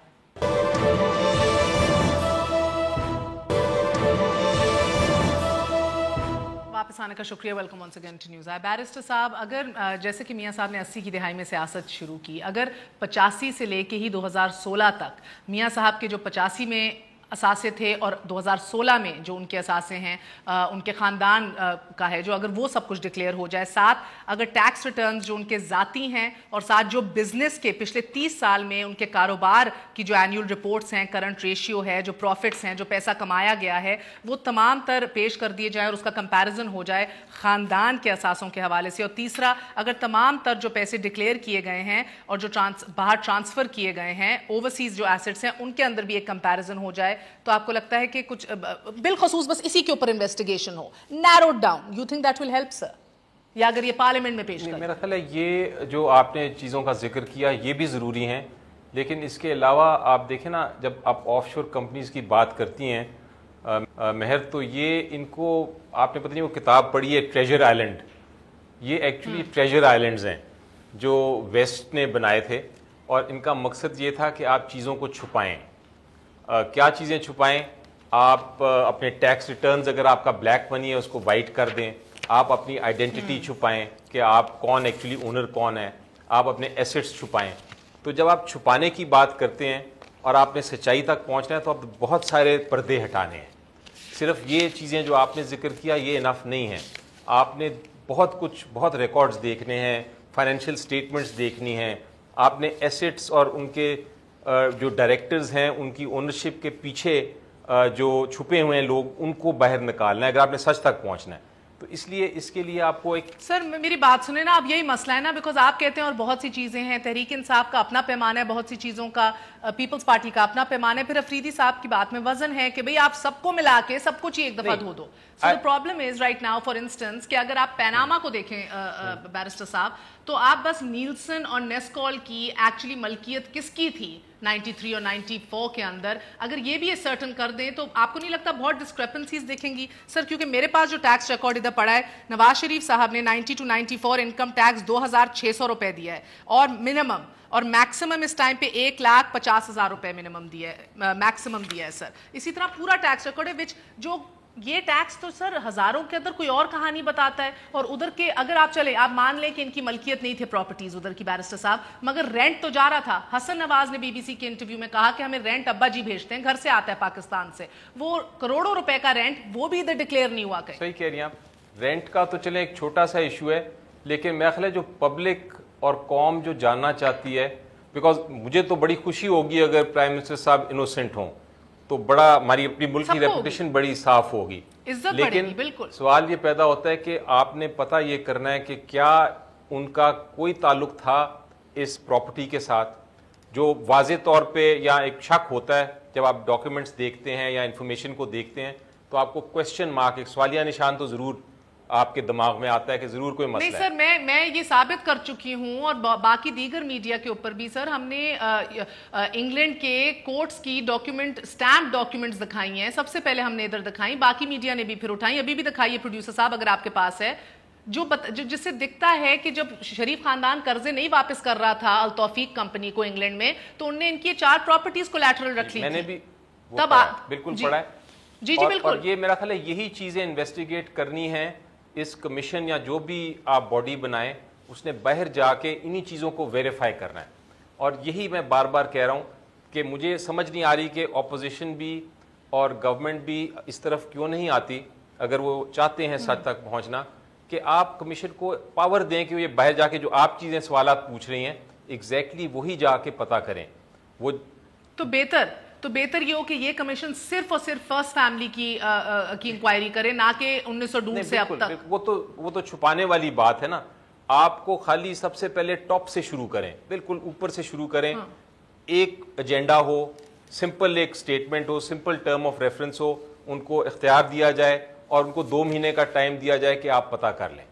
वापस आने का शुक्रिया, welcome once again to news आए। बैरिस्टर साहब, अगर जैसे कि मियां साहब ने 80 की दिहाई में सियासत शुरू की, अगर 85 से लेके ही 2016 तक मियां साहब के जो 85 में असासे थे और 2016 में जो उनके असासे हैं उनके ख़ानदान का है, जो अगर वो सब कुछ डिक्लेयर हो जाए, साथ अगर टैक्स रिटर्न्स जो उनके ज़ाती हैं और साथ जो बिजनेस के पिछले 30 साल में उनके कारोबार की जो एनुअल रिपोर्ट्स हैं, करंट रेशियो है, जो प्रॉफिट्स हैं, जो पैसा कमाया गया है, वो तमाम तर पेश कर दिए जाए और उसका कंपैरिजन हो जाए ख़ानदान के असासों के हवाले से। और तीसरा, अगर तमाम तर जो पैसे डिक्लेयर किए गए हैं और जो बाहर ट्रांसफ़र किए गए हैं, ओवरसीज़ जो एसेट्स हैं, उनके अंदर भी एक कंपैरिजन हो जाए, तो आपको लगता है कि कुछ बिलखसूस बस इसी के ऊपर इन्वेस्टिगेशन हो, narrowed down, you think that will help sir? या अगर ये पार्लियामेंट में पेश करें?
मेरा ख्याल है ये जो आपने चीज़ों का जिक्र किया ये भी ज़रूरी हैं, लेकिन इसके अलावा आप देखें ना, जब आप ऑफशोर कंपनीज़ की बात करती हैं महर, तो ये इनको आपने पता नहीं वो किताब पढ़ी है ट्रेजर आइलैंड, ये एक्चुअली ट्रेजर आइलैंड्स हैं जो वेस्ट ने बनाए थे, और इनका मकसद ये था कि आप चीज़ों को छुपाएं। क्या चीज़ें छुपाएं? आप अपने टैक्स रिटर्न्स, अगर आपका ब्लैक मनी है उसको वाइट कर दें, आप अपनी आइडेंटिटी छुपाएं कि आप कौन एक्चुअली ओनर कौन है, आप अपने एसेट्स छुपाएं। تو جب آپ چھپانے کی بات کرتے ہیں اور آپ نے سچائی تک پہنچنا ہے تو آپ بہت سارے پردے ہٹانے ہیں. صرف یہ چیزیں جو آپ نے ذکر کیا یہ انف نہیں ہیں. آپ نے بہت ریکارڈز دیکھنے ہیں, فائنینشیل سٹیٹمنٹس دیکھنی ہیں, آپ نے ایسٹس اور ان کے جو ڈائریکٹرز ہیں ان کی اونرشپ کے پیچھے جو چھپے ہوئے ہیں لوگ ان کو باہر نکالنا ہے اگر آپ نے سچ تک پہنچنا ہے. تو اس کے لیے آپ کو ایک
سر میری بات سنیں نا, اب یہی مسئلہ ہے نا, بیکاز آپ کہتے ہیں اور بہت سی چیزیں ہیں, تحریک انصاف کا اپنا پیمانہ ہے, بہت سی چیزوں کا پیپلز پارٹی کا اپنا پیمانہ ہے, پھر افریدی صاحب کی بات میں وزن ہے کہ بھئی آپ سب کو ملا کے سب کچھ ایک دفعہ دھو دو. سو the problem is right now for instance کہ اگر آپ پیناما کو دیکھیں بیرسٹر صاحب, تو آپ بس نیلسن اور نیسکول کی ایکچولی ملکیت کس کی تھی 93 اور 94 کے اندر, اگر یہ بھی اسرٹن کر دیں تو آپ کو نہیں لگتا بہت ڈسکریپنسیز دیکھیں گی سر؟ کیونکہ میرے پاس جو ٹیکس ریکارڈ ادھر پڑا ہے, نواز شریف صاحب نے 90 to 94 انکم ٹیکس 2600 روپے دیا ہے, اور منیمم اور میکسیمم اس ٹائم پہ 1,50,000 روپے منیمم دیا ہے, میکسیمم دیا ہے سر. اسی طرح پورا ٹیکس ریکارڈ ہے وچ جو یہ ٹیکس تو سر ہزاروں کے اندر کوئی اور کہانی بتاتا ہے, اور ادھر کے اگر آپ چلے آپ مان لیں کہ ان کی ملکیت نہیں تھے پراپرٹیز ادھر کی بیرسٹر صاحب, مگر رینٹ تو جا رہا تھا. حسن نواز نے بی بی سی کے انٹرویو میں کہا کہ ہمیں رینٹ ابا جی بھیجتے ہیں, گھر سے آتا ہے پاکستان سے, وہ کروڑوں روپے کا رینٹ وہ بھی ادھر ڈکلیئر نہیں ہوا.
صحیح کہہ رہی ہیں آپ, رینٹ کا تو چلے ایک چھوٹا سا ایشو ہے, لیکن میرا خیال ہے جو پبلک اور قوم جو جاننا چاہتی ہے, بیکاز مجھے تو بڑی خوشی ہوگی اگر پرائم منسٹر صاحب انوسینٹ ہوں تو بڑا ہماری اپنی ملک کی ریپوٹیشن بڑی صاف ہوگی. لیکن سوال یہ پیدا ہوتا ہے کہ آپ نے پتہ یہ کرنا ہے کہ کیا ان کا کوئی تعلق تھا اس پراپرٹی کے ساتھ, جو واضح طور پہ یا ایک شک ہوتا ہے جب آپ ڈاکیومنٹس دیکھتے ہیں یا انفارمیشن کو دیکھتے ہیں تو آپ کو کویسچن مارک, ایک سوالیہ نشان تو ضرور آپ کے دماغ میں آتا ہے کہ ضرور کوئی مسئلہ ہے.
نہیں سر, میں یہ ثابت کر چکی ہوں, اور باقی دیگر میڈیا کے اوپر بھی سر ہم نے انگلینڈ کے کورٹس کی ڈاکیومنٹ اسٹیمپ ڈاکیومنٹس دکھائی ہیں. سب سے پہلے ہم نے ادھر دکھائی, باقی میڈیا نے بھی پھر اٹھائی, ابھی بھی دکھائیے پروڈیوسر صاحب اگر آپ کے پاس ہے, جو جس سے دکھتا ہے کہ جب شریف خاندان قرضے نہیں واپس کر رہا تھا التوفیق کمپنی کو انگلینڈ میں, تو انہوں نے ان کی 4 پراپرٹیز کولیٹرل رکھ لی.
میں نے بھی
تب
بالکل پڑھا ہے.
جی بالکل.
اور یہ میرا خیال ہے یہی چیزیں انویسٹیگیٹ کرنی ہیں اس کمیشن یا جو بھی آپ باڈی بنائیں, اس نے باہر جا کے انہی چیزوں کو ویریفائی کرنا ہے. اور یہی میں بار بار کہہ رہا ہوں کہ مجھے سمجھ نہیں آ رہی کہ اپوزیشن بھی اور گورنمنٹ بھی اس طرف کیوں نہیں آتی, اگر وہ چاہتے ہیں سچ تک پہنچنا, کہ آپ کمیشن کو پاور دیں کہ یہ باہر جا کے جو آپ چیزیں سوالات پوچھ رہی ہیں ایگزیکٹلی وہی جا کے پتہ کریں. وہ
تو بہتر یہ ہو کہ یہ کمیشن صرف اور صرف فرسٹ فیملی کی انکوائری کرے, نہ کہ 1902 سے اب تک.
وہ تو چھپانے والی بات ہے نا. آپ کو خالی سب سے پہلے ٹاپ سے شروع کریں, بالکل اوپر سے شروع کریں. ایک ایجنڈا ہو, سمپل ایک سٹیٹمنٹ ہو, سمپل ٹرم آف ریفرنس ہو, ان کو اختیار دیا جائے اور ان کو 2 مہینے کا ٹائم دیا جائے کہ آپ پتہ کر لیں.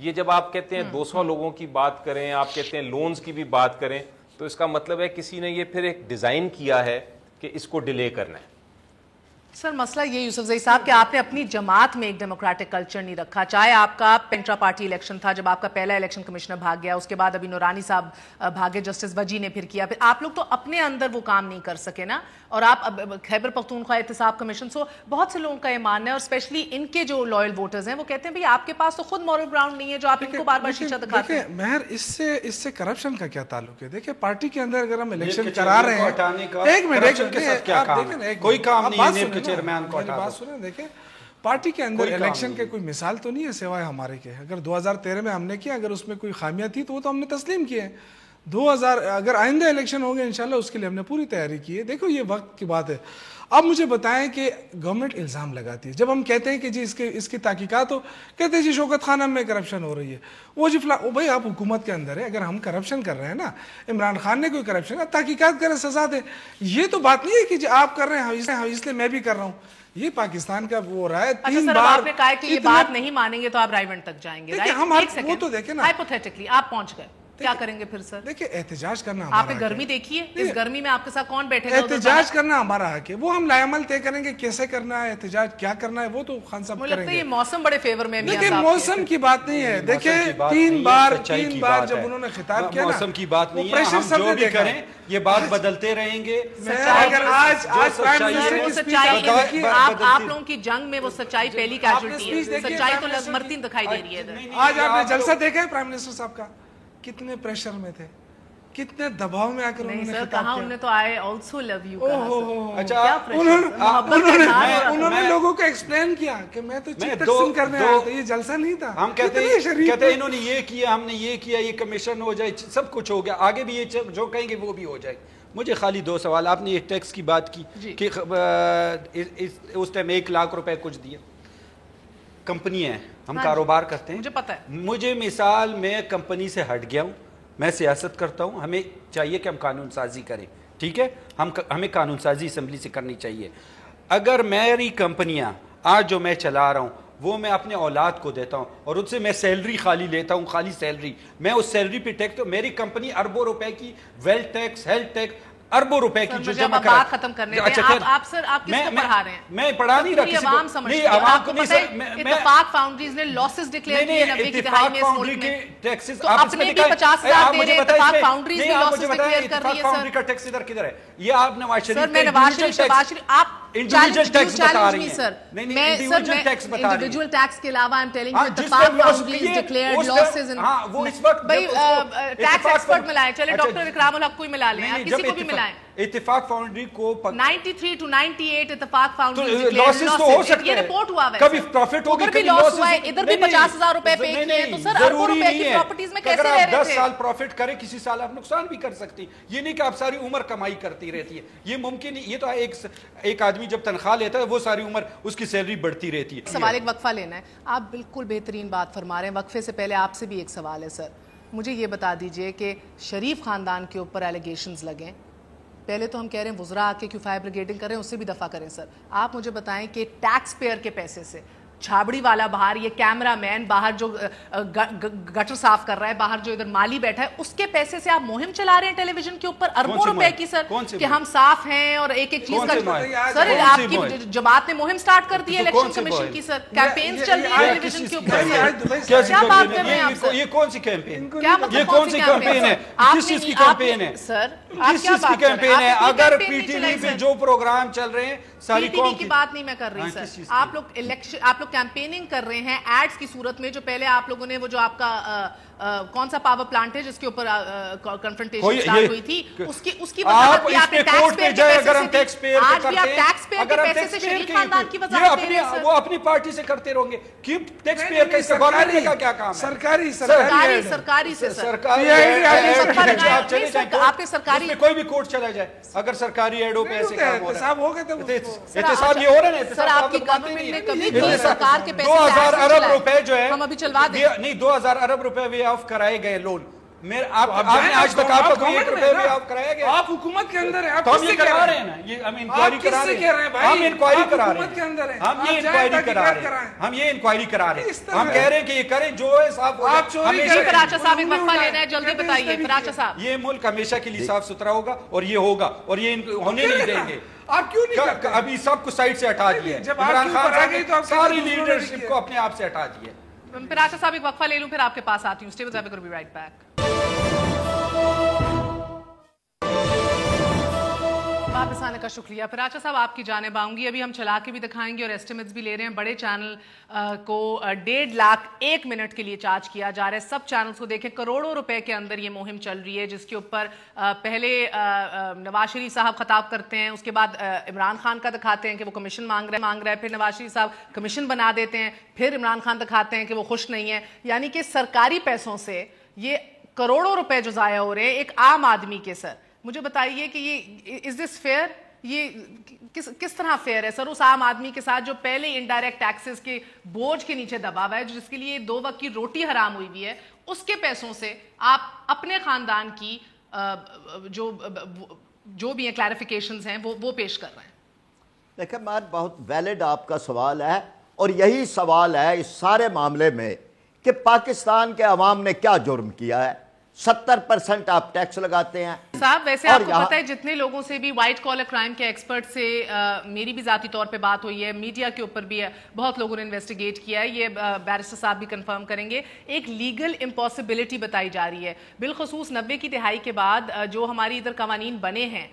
یہ جب آپ کہتے ہیں 200 لوگوں کی بات کریں, آپ کہتے ہیں لونز کی بھی بات کریں, تو اس کا مطلب ہے کسی نے یہ پھر ایک ڈیزائن کیا ہے کہ اس کو ڈیلے کرنا ہے.
سر مسئلہ یہ یوسف زئی صاحب کہ آپ نے اپنی جماعت میں ایک ڈیموکریٹک کلچر نہیں رکھا, چاہے آپ کا پینٹرا پارٹی الیکشن تھا جب آپ کا پہلا الیکشن کمشنر بھاگ گیا, اس کے بعد ابھی نورانی صاحب بھاگے, جسٹس وجی نے پھر کیا, پھر آپ لوگ تو اپنے اندر وہ کام نہیں کر سکے نا, اور آپ خیبر پختونخوا احتساب کمیشن. سو بہت سے لوگوں کا یہ ماننا ہے, اور اسپیشلی ان کے جو لائل ووٹرز ہیں وہ کہتے ہیں بھئی آپ کے پاس تو خود مورل گراؤنڈ نہیں ہے جو آپ ان کو بار بار شیشہ دکھاتے ہیں.
مہر اس سے کرپشن کا کیا تعلق ہے؟ دیکھیں پارٹی کے اندر اگر ہم الیکشن کرا رہے ہیں, ایک منٹ,
کوئی کام نہیں ہے چیئرمین کو ہٹا.
بات سنیں, دیکھیں پارٹی کے اندر الیکشن کے کوئی مثال تو نہیں ہے سوائے ہمارے کے. اگر 2013 میں ہم نے کیا, اگر اس میں کوئی خامیاں تھی تو وہ تو ہم نے تسلیم کیے ہیں. 2000 اگر آئندہ الیکشن ہوں گے انشاءاللہ اس کے لیے ہم نے پوری تیاری کی ہے. دیکھو یہ وقت کی بات ہے. اب مجھے بتائیں کہ گورنمنٹ الزام لگاتی ہے, جب ہم کہتے ہیں کہ جی اس کی تحقیقات ہو, کہتے ہیں جی شوکت خانم میں کرپشن ہو رہی ہے, وہ جی فلاں. بھائی آپ حکومت کے اندر ہے, اگر ہم کرپشن کر رہے ہیں نا, عمران خان نے کوئی کرپشن ہے, تحقیقات کریں, سزا دیں. یہ تو بات نہیں ہے کہ جی آپ کر رہے ہیں اس لیے میں بھی کر رہا ہوں. یہ پاکستان کا وہ رہا ہے. 3 بار
آپ نے کہا کہ یہ بات نہیں مانیں گے تو آپ رائیونٹ تک جائیں گے.
وہ تو دیکھیں نا,
ہائپوتھیٹکلی آپ پہنچ گئے, کیا کریں گے پھر سر؟
دیکھیں احتجاج کرنا
آپ نے گرمی دیکھی ہے, اس گرمی میں آپ کے ساتھ کون بیٹھے گا؟
احتجاج کرنا ہمارا حق ہے, وہ ہم لائے عمل طے کریں گے کیسے کرنا ہے احتجاج, کیا کرنا ہے, وہ تو خان صاحب کریں گے.
یہ موسم بڑے فیور میں.
دیکھیں موسم کی بات نہیں ہے, دیکھیں 3 بار جب انہوں نے خطاب کیا نا,
موسم کی بات نہیں ہے, ہم جو بھی کریں یہ بات بدلتے رہیں گے.
اگر آج
آپ لوگوں کی جنگ میں وہ سچائی پہلی کیجوالٹی ہے, سچائی تو مرتین دکھائی دے رہی ہے.
آج آپ نے جلسہ دیکھا ہے پرائم منسٹر صاحب کا, کتنے پریشر میں تھے, कितने दबाव में आकर
नहीं
उन्होंने
सर,
खिताब
कहा
किया।
उन्होंने तो आई ऑल्सो लव यू कहा सर।
अच्छा,
क्या pressure सर? मोहब्बत का इजहार हो रहा था।
उन्होंने लोगों को एक्सप्लेन किया कि मैं तो चीफ तकसीम करने आया था, ये जलसा नहीं था।
हम कहते
कितने शरीफ
हैं इन्होंने ये किया, हमने ये किया, ये कमीशन हो जाए, सब कुछ हो गया, आगे भी ये जो कहेंगे वो भी हो जाए। मुझे खाली 2 सवाल, आपने ये टैक्स की बात की कि उस टाइम 1 लाख रुपए कुछ दिए, कंपनी है, हम कारोबार करते हैं,
मुझे पता है।
मुझे मिसाल में कंपनी से हट गया हूँ, मैं सियासत करता हूँ, हमें चाहिए कि हम कानून साजी करें, ठीक है, हमें कानून साजी असम्बली से करनी चाहिए। अगर मेरी कंपनियाँ आज जो मैं चला रहा हूँ वो मैं अपने औलाद को देता हूँ और उनसे मैं सैलरी खाली लेता हूँ, खाली सैलरी, मैं उस सैलरी पे टैक्स, तो मेरी कंपनी अरबों रुपए की वेल्थ टैक्स, हेल्थ टैक्स, अरबों रुपए की जो जमा
बात खत्म करने दें। आप सर आप किसको पढ़ा रहे हैं?
मैं पढ़ा नहीं रहा किसी
आवाम
को,
समझती
नहीं
है।
आवाम को नहीं
पता है,
सर,
इत्तेफाक फाउंड्रीज ने लॉसेस डिक्लेयर किए 90 की दहाई में इस मुल्क में,
टैक्सेस
तो अपने भी 50,000 दे रहे हैं, इत्तेफाक फाउंड्रीज भी लॉसेस डिक्लेयर कर रही है
फाउंड्री
सर।
का टैक्स इधर किधर है? ये आप नवाज शरीफ
सर मैं नवाज शरीफ आप
इंडिविजुअल टैक्स बता रही हैं
सर,
नहीं
मैं
इंडिविजुअल टैक्स बता रही हैं।
इंडिविजुअल टैक्स के अलावा आई एम टेलिंग
हाँ,
यू
जिस
इत्तेफाक
टाइम लॉस
फाउंड्रीज
किए,
डिक्लेयर्ड
उस
लॉसेस इन,
हाँ, वो इस वक्त
भाई
जब उसको
टैक्स
इत्तेफाक
एक्सपर्ट मिलाएं, चले
अच्छा,
डॉक्टर इकरामुल हक को ही मिला लें,
नहीं,
किसी
जब
को भी मिलाएं।
इत्तेफाक फाउंड्री को
93 to 98 इत्तेफाक
तो
फाउंड्रीज
लॉसेस तो हो सकते
ये
हैं,
रिपोर्ट हुआ है,
कभी प्रॉफिट होगी,
उधर भी
कभी
लॉस
लॉसेस
हुआ है,
होगी।
इधर भी
नहीं,
50,000 रुपए पे
नहीं,
किए, तो
नहीं,
सर अरबों
जरूरी
रुपए
नहीं
की
है।
प्रॉपर्टीज में कैसे
अगर
रह
आप
रहे
10
थे?
साल प्रॉफिट करें, किसी साल आप नुकसान भी कर सकती, ये नहीं कि आप सारी उम्र कमाई करती रहती है, ये मुमकिन नहीं। ये तो एक आदमी जब तनख्वाह लेता है वो सारी उम्र उसकी सैलरी बढ़ती रहती है।
सवाल एक वक्फा लेना है, आप बिल्कुल बेहतरीन बात फरमा रहे हैं। वक्फे से पहले आपसे भी एक सवाल है सर, मुझे ये बता दीजिए कि शरीफ खानदान के ऊपर एलिगेशंस लगे, पहले तो हम कह रहे हैं वुज़रा आके क्यों फायर ब्रिगेडिंग कर रहे हैं, उससे भी दफ़ा करें सर। आप मुझे बताएं कि टैक्स पेयर के पैसे से छाबड़ी वाला बाहर, ये कैमरा मैन बाहर जो गटर साफ कर रहा है, बाहर जो इधर माली बैठा है, उसके पैसे से आप मुहिम चला रहे हैं टेलीविजन के ऊपर अरबों रुपए की सर, कि हम साफ हैं और एक एक चीज का। सर आपकी जमात ने मुहिम स्टार्ट कर दी है इलेक्शन कमीशन की सर, कैंपेन्स चल रही है टेलीविजन के ऊपर। क्या बात कर रहे हैं आप सर?
ये कौन सी कैंपेन?
क्या मतलब
ये कौन सी कैंपेन है? किस चीज की कैंपेन है
सर?
किस चीज की कैंपेन है? अगर पीटीवी पे जो प्रोग्राम चल रहे हैं सारी कौम
की बात नहीं मैं कर रही सर, आप लोग इलेक्शन, आप लोग कैंपेनिंग कर रहे हैं एड्स की सूरत में, जो पहले आप लोगों ने वो जो आपका कौन सा पावर प्लांट है जिसके ऊपर कन्फ्रंटेशन स्टार्ट हुई थी, उसकी वजाहत की आपने टैक्स पेयर के पैसे से, आज भी आप टैक्स पेयर के पैसे से शरीफ खानदान की वजाहत दे रहे हैं सर।
वो अपनी पार्टी से करते रहेंगे, क्यों टैक्स पेयर का इसका गवर्नमेंट का क्या काम है?
सरकारी
से सर, आपके सरकारी
कोई भी कोर्ट चला जाए, अगर सरकारी एडो पे ऐसे काम हो रहा है,
हो गए थे
एहतसाब ये हो रहे हैं
सर, आपकी गवर्नमेंट ने कभी भी सरकार के पैसे
2000 अरब रुपए जो है
हम अभी चलवा दें,
नहीं 2000 अरब रुपए वे ऑफ कराए गए लोन, आपने आज तक आपका कोई 1 रुपए भी ऑफ कराया गया?
आप हुकूमत के अंदर है,
तो हम ये करा रहे हैं ना, ये हम इंक्वायरी करा रहे हैं, हम इंक्वायरी करा रहे हैं, हम ये इंक्वायरी करा रहे हैं, हम ये इंक्वायरी करा रहे हैं, हम कह रहे हैं कि ये करें जो है साफ हो जाए।
फराचा साहब एक वक्फा लेना है, जल्दी बताइए फराचा साहब।
ये मुल्क हमेशा के लिए साफ सुथरा होगा और ये होगा और ये होने नहीं देंगे।
आप क्यों नहीं करते?
अभी सब कुछ साइड से हटा दिया, इमरान खान साहब सारी लीडरशिप को अपने आप से हटा दिया।
फराचा साहब एक वक्फा ले लूं, फिर आपके पास आती हूँ। Stay with us, we be right back. वापस आने का शुक्रिया। फराचा साहब आपकी जानिब आऊंगी, अभी हम चला के भी दिखाएंगे और एस्टिमेट्स भी ले रहे हैं। बड़े चैनल को 1.5 लाख 1 मिनट के लिए चार्ज किया जा रहा है। सब चैनल्स को देखें, करोड़ों रुपए के अंदर ये मुहिम चल रही है, जिसके ऊपर पहले नवाज शरीफ साहब खिताब करते हैं, उसके बाद इमरान खान का दिखाते हैं कि वो कमीशन मांग रहे हैं, फिर नवाज शरीफ साहब कमीशन बना देते हैं, फिर इमरान खान दिखाते हैं कि वो खुश नहीं है। यानी कि सरकारी पैसों से ये करोड़ों रुपए जो ज़ाया हो रहे हैं एक आम आदमी के। सर मुझे बताइए कि ये इज दिस फेयर? ये किस तरह फेयर है सर उस आम आदमी के साथ जो पहले इनडायरेक्ट टैक्सेस के बोझ के नीचे दबा हुआ है, जिसके लिए 2 वक्त की रोटी हराम हुई हुई है, उसके पैसों से आप अपने खानदान की जो भी क्लैरिफिकेशंस हैं वो पेश कर रहे हैं?
देखिए मैम, बहुत वैलिड आपका सवाल है और यही सवाल है इस सारे मामले में कि पाकिस्तान के अवाम ने क्या जुर्म किया है। 70% आप टैक्स लगाते हैं,
साहब, वैसे आपको पता है जितने लोगों से भी व्हाइट कॉलर क्राइम के एक्सपर्ट से मेरी भी जाती तौर पे बात हुई है, मीडिया के ऊपर भी बहुत लोगों ने इन्वेस्टिगेट किया है, ये बैरिस्टर साहब भी कंफर्म करेंगे, एक लीगल इम्पॉसिबिलिटी बताई जा रही है। बिलखसूस 90 की दिहाई के बाद जो हमारी इधर कवानीन बने हैं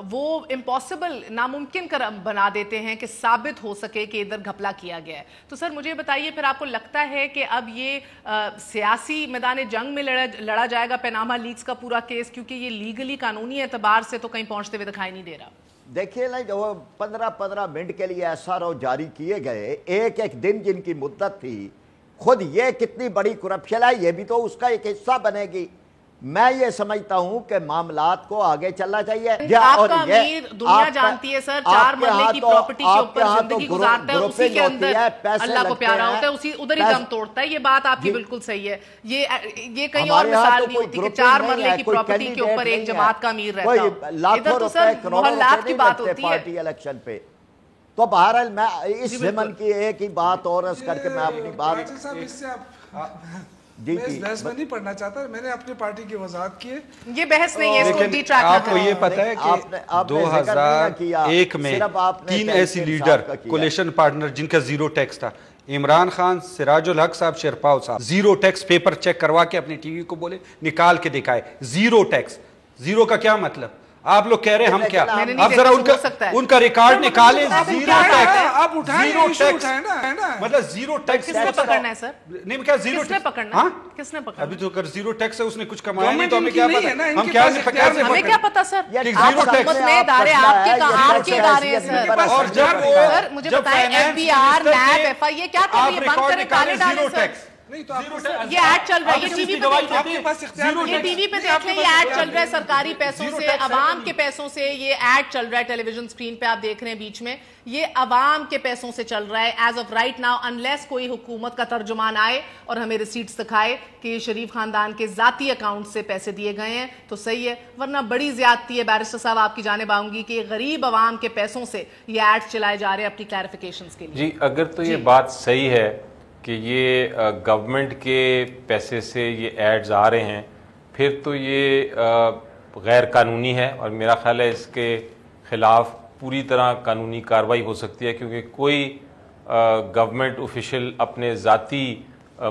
वो इम्पॉसिबल, नामुमकिन बना देते हैं कि साबित हो सके कि इधर घपला किया गया है। तो सर मुझे बताइए, फिर आपको लगता है कि अब ये सियासी मैदान जंग में लड़ा जाएगा पनामा लीक्स का पूरा केस, क्योंकि ये लीगली कानूनी एतबार से तो कहीं पहुंचते हुए दिखाई नहीं दे रहा?
देखिए ना, जो 15-15 मिनट के लिए SRO जारी किए गए, एक एक दिन जिनकी मुद्दत थी, खुद ये कितनी बड़ी करप्शन है, ये भी तो उसका एक हिस्सा बनेगी। मैं ये समझता हूं कि मामलात को आगे चलना चाहिए।
आपका अमीर दुनिया जानती है सर, 4 मरले की प्रॉपर्टी के ऊपर जिंदगी गुजारता है, उसी के अंदर अल्लाह को प्यारा होता है, उसी उधर ही दम तोड़ता है। ये बात आपकी बिल्कुल सही है। ये कहीं और मिसाल नहीं होती कि 4 मरले की प्रॉपर्टी के ऊपर एक जमात का अमीर रहता है। इधर तो सर मोहल्लात की बात होती है
पार्टी इलेक्शन पे। तो बहरहाल मैं इस ज़मन की एक ही बात और अर्ज करके मैं अपनी बात
मैं इस बहस में नहीं पढ़ना चाहता, मैंने अपनी पार्टी की वजाहत की है।
ये बहस नहीं है, इसको डिट्रैक्ट
आपको ये पता है कि 2001 में 3 ऐसी लीडर कोलिशन पार्टनर जिनका जीरो टैक्स था, इमरान खान, सिराजुल हक साहब, शेरपाव साहब, जीरो टैक्स पेपर चेक करवा के अपनी टीवी को बोले निकाल के दिखाए जीरो टैक्स। जीरो का क्या मतलब? आप लोग कह रहे हैं हम क्या, आप जरा उनका रिकॉर्ड निकाले। जीरो टैक्स,
आप उठाए,
जीरो टैक्स
ना,
मतलब जीरो टैक्स।
किसने पकड़ना है सर?
नहीं क्या जीरो
किसने पकड़ना? किसने पकड़ना?
अभी तो अगर जीरो टैक्स है, उसने कुछ कमाया नहीं तो हमें क्या पता? हम क्या
हमें क्या पता सर? आप हुकूमत में इदारे आपके इदारे हैं सर।
और जब
मुझे बताएं, FBR, NAB, FI ये क्या कर रही है? बंद करें, ताले डालें सर।
नहीं तो
ये ऐड चल रहा है, ये टीवी पे देख लें, ये ऐड चल रहा है सरकारी पैसों से, अवाम के पैसों से ये ऐड चल रहा है। टेलीविजन स्क्रीन पे आप देख रहे हैं बीच में, ये अवाम के पैसों से चल रहा है as of right now, unless कोई हुकूमत का तर्जुमान आए और हमें रिसीट्स दिखाए कि ये शरीफ खानदान के जाती अकाउंट से पैसे दिए गए हैं तो सही है, वरना बड़ी ज्यादती है। बैरिस्टर साहब आपकी जानिब आऊंगी कि गरीब अवाम के पैसों से ये ऐड चलाए जा रहे हैं अपनी क्लैरिफिकेशंस के लिए।
जी, अगर तो ये बात सही है कि ये गवर्नमेंट के पैसे से ये एड्स आ रहे हैं, फिर तो ये गैर कानूनी है और मेरा ख्याल है इसके ख़िलाफ़ पूरी तरह कानूनी कार्रवाई हो सकती है, क्योंकि कोई गवर्नमेंट ऑफिशियल अपने ज़ाती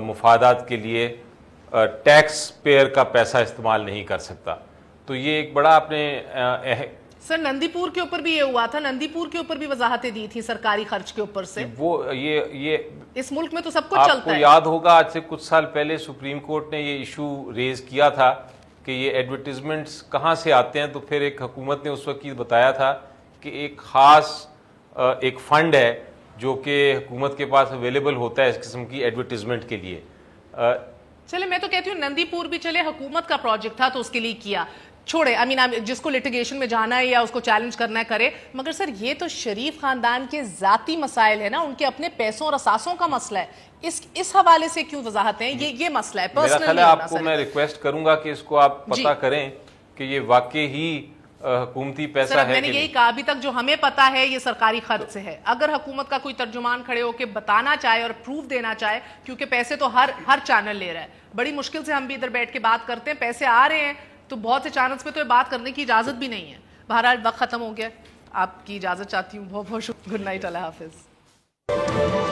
मुफादात के लिए टैक्स पेयर का पैसा इस्तेमाल नहीं कर सकता। तो ये एक बड़ा आपने
सर नंदीपुर के ऊपर भी ये हुआ था, नंदीपुर के ऊपर भी वजाहतें दी थी सरकारी खर्च के ऊपर से।
वो ये
इस मुल्क में तो सब कुछ चलता है।
आपको याद होगा आज से कुछ साल पहले सुप्रीम कोर्ट ने ये इशू रेज किया था कि ये एडवर्टीजमेंट्स कहाँ से आते हैं, तो फिर एक हुकूमत ने उस वक्त बताया था कि एक ख़ास एक फंड है जो कि हुकूमत के पास अवेलेबल होता है इस किस्म की एडवर्टीजमेंट के लिए।
चले मैं तो कहती हूँ नंदीपुर भी चले हुकूमत का प्रोजेक्ट था तो उसके लिए किया, छोड़े आई मीन जिसको लिटिगेशन में जाना है या उसको चैलेंज करना है करे, मगर सर ये तो शरीफ खानदान के जाती मसाइल है ना, उनके अपने पैसों और असासों का मसला है। इस हवाले से क्यों वजाहतें हैं? ये मसला है पर्सनल।
आपको मैं रिक्वेस्ट करूंगा कि इसको आप पता करें कि ये वाकई ही हुकूमती पैसा है।
मैंने यही कहा, अभी तक जो हमें पता है ये सरकारी खर्च से है। अगर हुकूमत का कोई तर्जुमान खड़े होकर बताना चाहे और प्रूफ देना चाहे, क्योंकि पैसे तो हर चैनल ले रहा है, बड़ी मुश्किल से हम भी इधर बैठ के बात करते हैं, पैसे आ रहे हैं तो बहुत से चैनल्स पे तो ये बात करने की इजाजत भी नहीं है। बहरहाल वक्त खत्म हो गया, आपकी इजाजत चाहती हूँ। बहुत बहुत शुक्रिया। गुड नाइट, अल्लाह हाफिज।